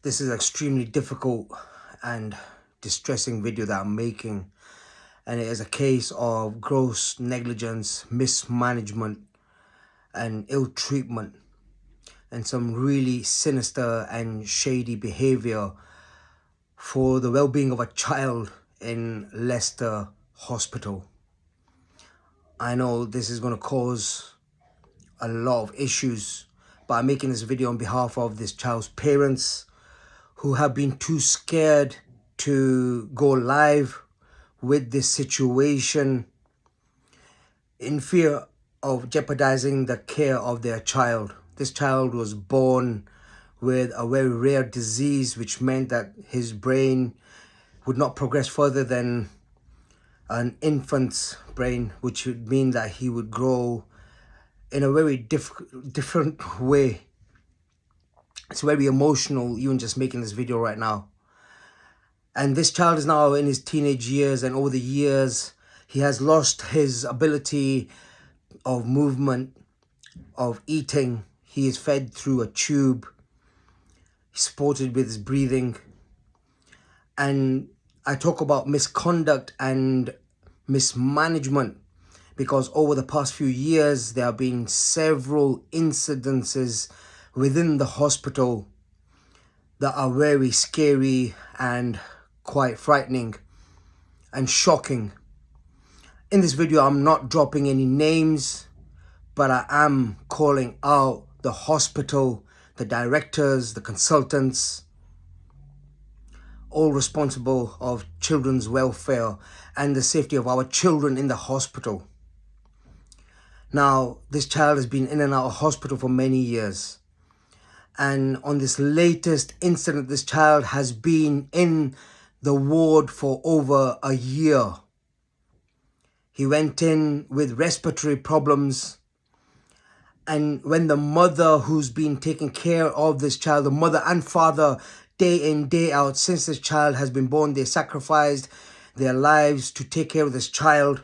This is extremely difficult and distressing video that I'm making, and it is a case of gross negligence, mismanagement and ill treatment and some really sinister and shady behavior for the well-being of a child in Leicester Hospital. I know this is going to cause a lot of issues, but I'm making this video on behalf of this child's parents who have been too scared to go live with this situation in fear of jeopardizing the care of their child. This child was born with a very rare disease, which meant that his brain would not progress further than an infant's brain, which would mean that he would grow in a very different way. It's very emotional even just making this video right now. And this child is now in his teenage years, and over the years he has lost his ability of movement, of eating. He is fed through a tube. He's supported with his breathing. And I talk about misconduct and mismanagement because over the past few years there have been several incidences within the hospital that are very scary and quite frightening and shocking. In this video, I'm not dropping any names, but I am calling out the hospital, the directors, the consultants, all responsible of children's welfare and the safety of our children in the hospital. Now, this child has been in and out of hospital for many years. And on this latest incident, this child has been in the ward for over a year. He went in with respiratory problems. And when the mother who's been taking care of this child, the mother and father, day in, day out, since this child has been born, they sacrificed their lives to take care of this child.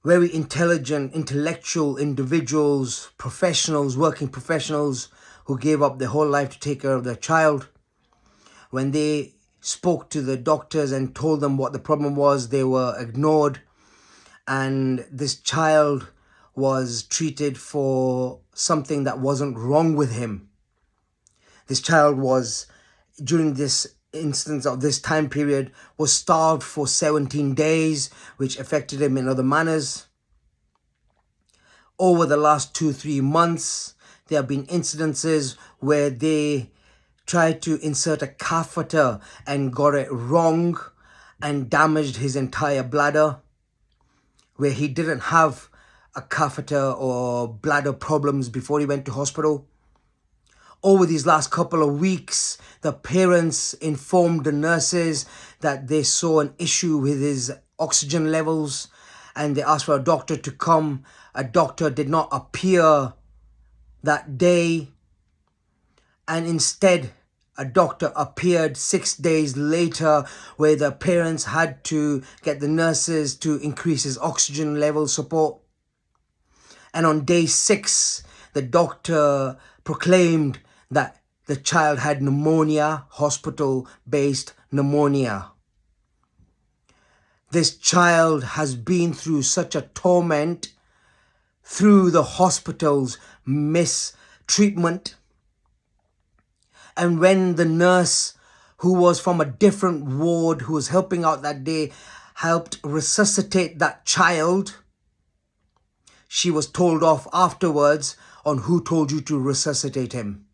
Very intelligent, intellectual individuals, professionals, working professionals who gave up their whole life to take care of their child. When they spoke to the doctors and told them what the problem was, they were ignored. And this child was treated for something that wasn't wrong with him. This child was, during this instance of this time period, was starved for 17 days, which affected him in other manners. Over the last 2-3 months, there have been incidences where they tried to insert a catheter and got it wrong and damaged his entire bladder, where he didn't have a catheter or bladder problems before he went to hospital. Over these last couple of weeks, the parents informed the nurses that they saw an issue with his oxygen levels and they asked for a doctor to come. A doctor did not appear that day, and instead a doctor appeared 6 days later, where the parents had to get the nurses to increase his oxygen level support. And on day 6, the doctor proclaimed that the child had pneumonia, hospital-based pneumonia. This child has been through such a torment through the hospital's mistreatment. And when the nurse, who was from a different ward, who was helping out that day, helped resuscitate that child, she was told off afterwards on who told you to resuscitate him.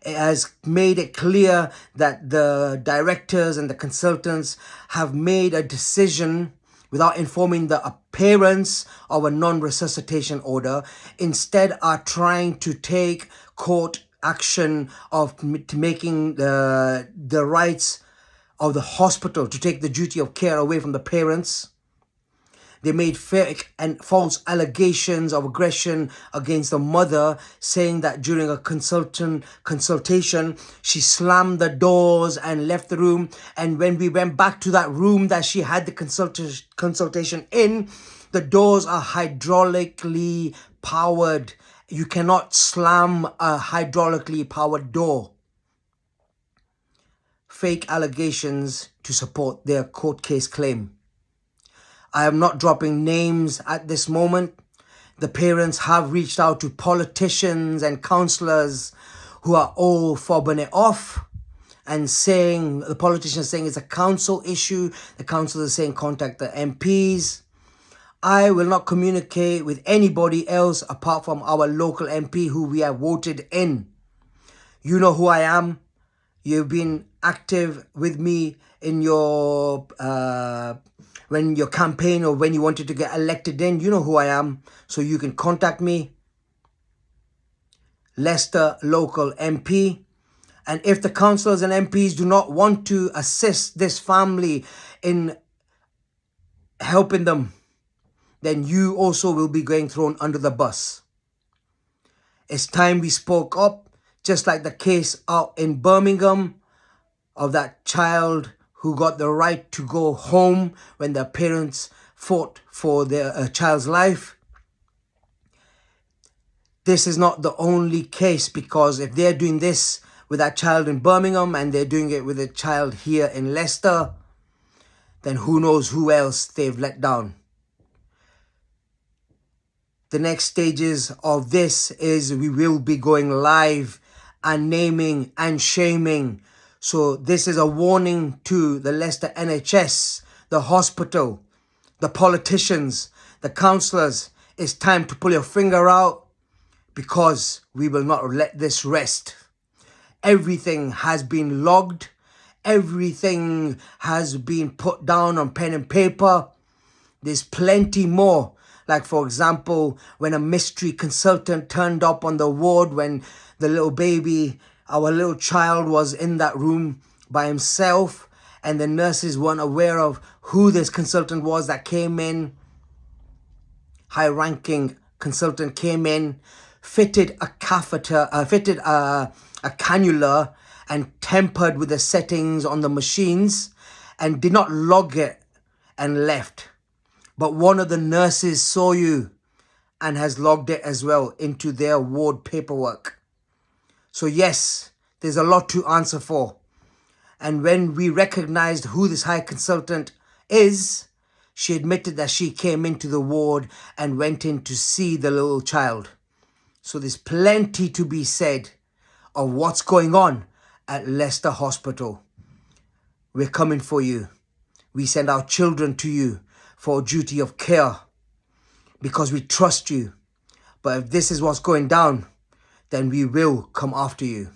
It has made it clear that the directors and the consultants have made a decision without informing the parents of a non-resuscitation order. Instead are trying to take court action of making the rights of the hospital to take the duty of care away from the parents. They made fake and false allegations of aggression against the mother, saying that during a consultation, she slammed the doors and left the room. And when we went back to that room that she had the consultation in, the doors are hydraulically powered You cannot slam a hydraulically powered door. Fake allegations to support their court case claim. I am not dropping names at this moment. The parents have reached out to politicians and councillors who are all fobbing it off and saying, the politicians saying it's a council issue. The councillors saying contact the MPs. I will not communicate with anybody else apart from our local MP who we have voted in. You know who I am. You've been active with me in your when your campaign or when you wanted to get elected in. You know who I am, so you can contact me. Leicester local MP. And if the councillors and MPs do not want to assist this family in helping them, then you also will be going thrown under the bus. It's time we spoke up, just like the case out in Birmingham of that child who got the right to go home when their parents fought for their child's life. This is not the only case, because if they're doing this with that child in Birmingham and they're doing it with a child here in Leicester, then who knows who else they've let down. The next stages of this is we will be going live and naming and shaming. So this is a warning to the Leicester NHS, the hospital, the politicians, the councillors. It's time to pull your finger out, because we will not let this rest. Everything has been logged. Everything has been put down on pen and paper. There's plenty more. Like, for example, when a mystery consultant turned up on the ward when the little baby, our little child, was in that room by himself, and the nurses weren't aware of who this consultant was that came in. High-ranking consultant came in, fitted a catheter, fitted a cannula, and tampered with the settings on the machines, and did not log it and left. But one of the nurses saw you and has logged it as well into their ward paperwork. So yes, there's a lot to answer for. And when we recognized who this high consultant is, she admitted that she came into the ward and went in to see the little child. So there's plenty to be said of what's going on at Leicester Hospital. We're coming for you. We send our children to you for a duty of care, because we trust you. But if this is what's going down, then we will come after you.